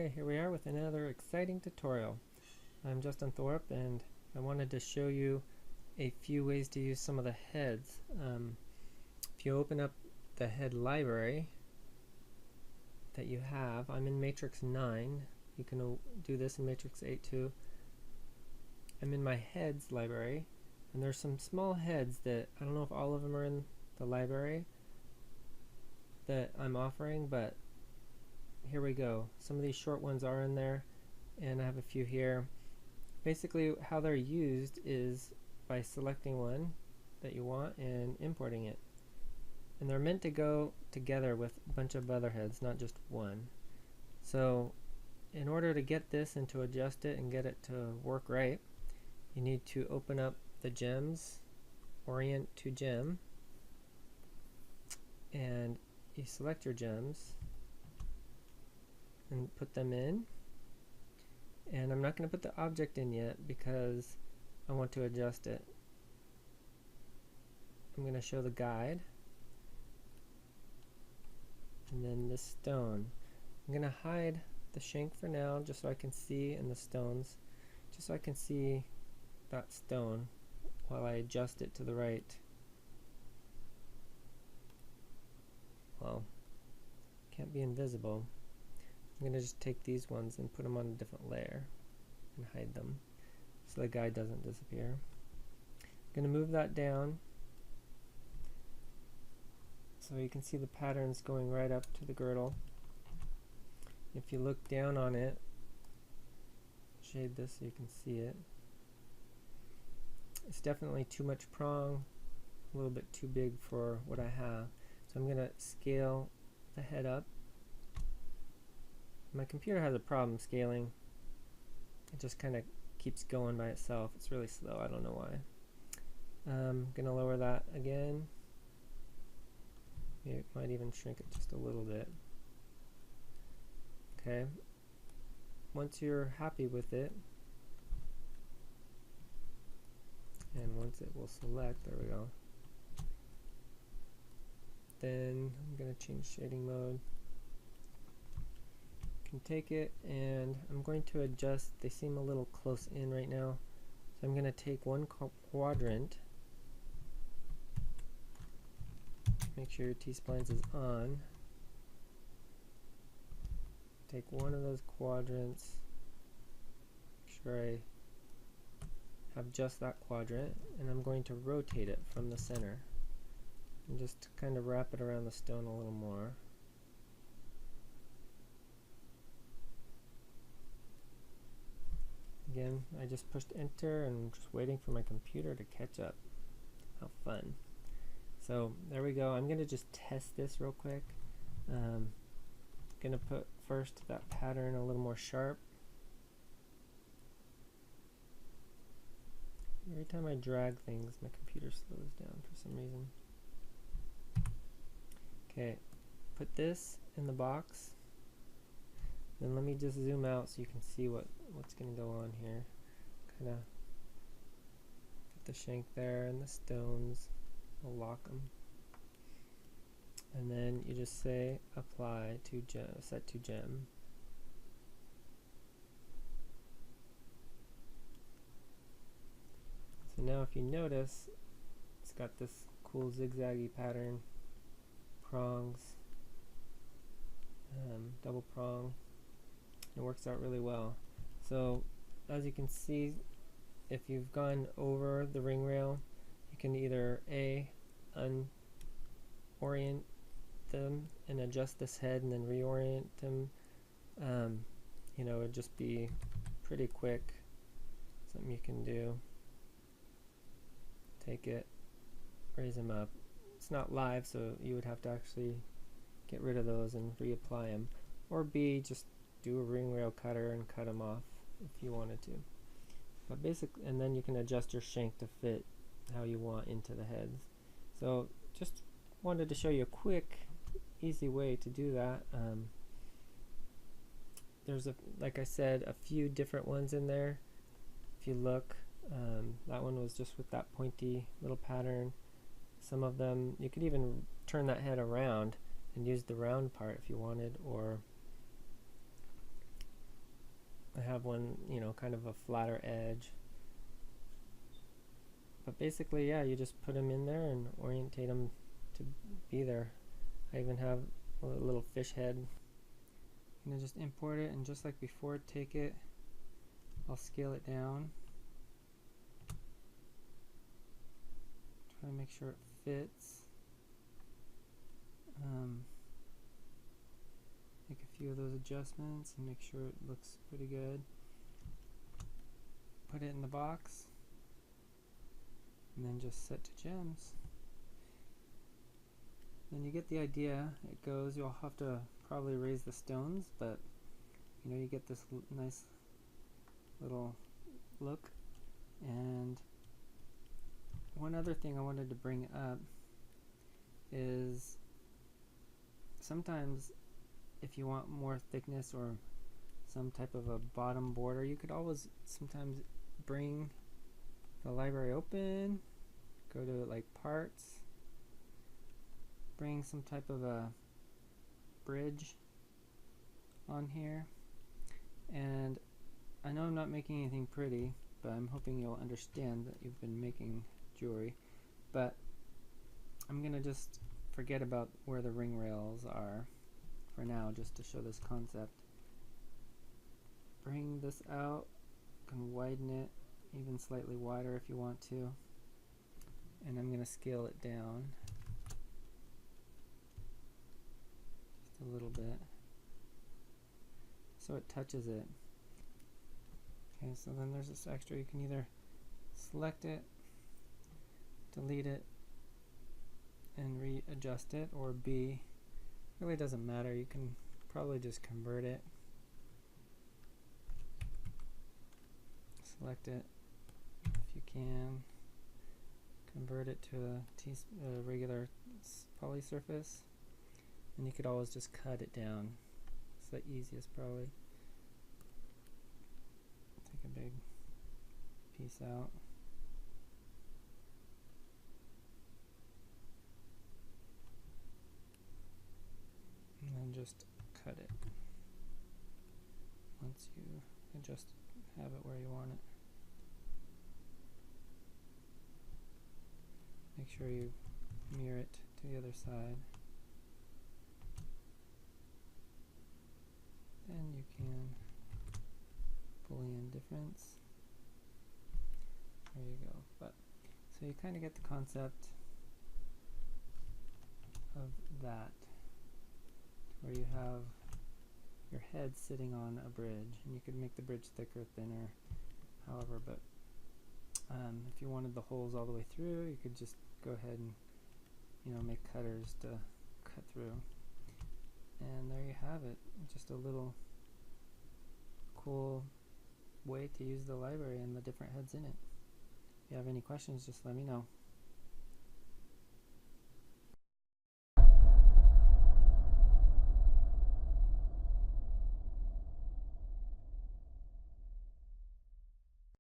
Okay, here we are with another exciting tutorial. I'm Justin Thorpe and I wanted to show you a few ways to use some of the heads. If you open up the head library that you have, I'm in matrix 9. You can do this in matrix 8 too. I'm in my heads library and there's some small heads that I don't know if all of them are in the library that I'm offering, but here we go. Some of these short ones are in there and I have a few here. Basically how they're used is by selecting one that you want and importing it. And they're meant to go together with a bunch of other heads, not just one. So in order to get this and to adjust it and get it to work right, you need to open up the gems, orient to gem, and you select your gems and put them in. And I'm not going to put the object in yet because I want to adjust it. I'm going to show the guide and then this stone. I'm going to hide the shank for now just so I can see, and the stones just so I can see that stone while I adjust it to the right. Well, can't be invisible. I'm going to just take these ones and put them on a different layer and hide them so the guide doesn't disappear. I'm going to move that down so you can see the patterns going right up to the girdle. If you look down on it, shade this so you can see it. It's definitely too much prong, a little bit too big for what I have. So I'm going to scale the head up. My computer has a problem scaling. It just kind of keeps going by itself. It's really slow. I don't know why. I'm going to lower that again. It might even shrink it just a little bit. Okay. Once you're happy with it, and once it will select, there we go. Then I'm going to change shading mode. Can take it and I'm going to adjust. They seem a little close in right now, so I'm going to take one quadrant. Make sure your T-splines is on. Take one of those quadrants. Make sure I have just that quadrant, and I'm going to rotate it from the center and just kind of wrap it around the stone a little more. Again, I just pushed enter and I'm just waiting for my computer to catch up. How fun. So there we go. I'm going to just test this real quick. Going to put first that pattern a little more sharp. Every time I drag things, my computer slows down for some reason. Okay, put this in the box. Then let me just zoom out so you can see what's going to go on here. Kind of get the shank there and the stones. I'll lock them. And then you just say apply to gem, set to gem. So now if you notice, it's got this cool zigzaggy pattern, prongs, double prong. It works out really well. So as you can see, if you've gone over the ring rail, you can either unorient them and adjust this head and then reorient them. You know, it'd just be pretty quick. Something you can do. Take it, raise them up. It's not live, so you would have to actually get rid of those and reapply them. Or B, just do a ring rail cutter and cut them off if you wanted to. But basically, and then you can adjust your shank to fit how you want into the heads. So just wanted to show you a quick, easy way to do that. There's like I said, a few different ones in there. If you look, that one was just with that pointy little pattern. Some of them, you could even turn that head around and use the round part if you wanted, or I have one, you know, kind of a flatter edge. But basically, yeah, you just put them in there and orientate them to be there. I even have a little fish head. I'm gonna just import it, and just like before, take it, I'll scale it down. Try to make sure it fits. Make a few of those adjustments and make sure it looks pretty good. Put it in the box, and then just set to gems. Then you get the idea. It goes, you'll have to probably raise the stones, but you know, you get this nice little look. And one other thing I wanted to bring up is sometimes if you want more thickness or some type of a bottom border, you could always sometimes bring the library open, go to like parts, bring some type of a bridge on here. And I know I'm not making anything pretty, but I'm hoping you'll understand that you've been making jewelry. But I'm gonna just forget about where the ring rails are for now, just to show this concept. Bring this out, you can widen it even slightly wider if you want to, and I'm going to scale it down just a little bit so it touches it. Okay, so then there's this extra. You can either select it, delete it, and readjust it, or B, really doesn't matter. You can probably just convert it. Select it if you can. Convert it to a regular poly surface, and you could always just cut it down. It's the easiest probably. Take a big piece out. And then just cut it. Once you adjust, have it where you want it. Make sure you mirror it to the other side. Then you can Boolean difference. There you go. But so you kind of get the concept of that, where you have your head sitting on a bridge, and you could make the bridge thicker, thinner, however, but if you wanted the holes all the way through, you could just go ahead and, you know, make cutters to cut through. And there you have it, just a little cool way to use the library and the different heads in it. If you have any questions, just let me know.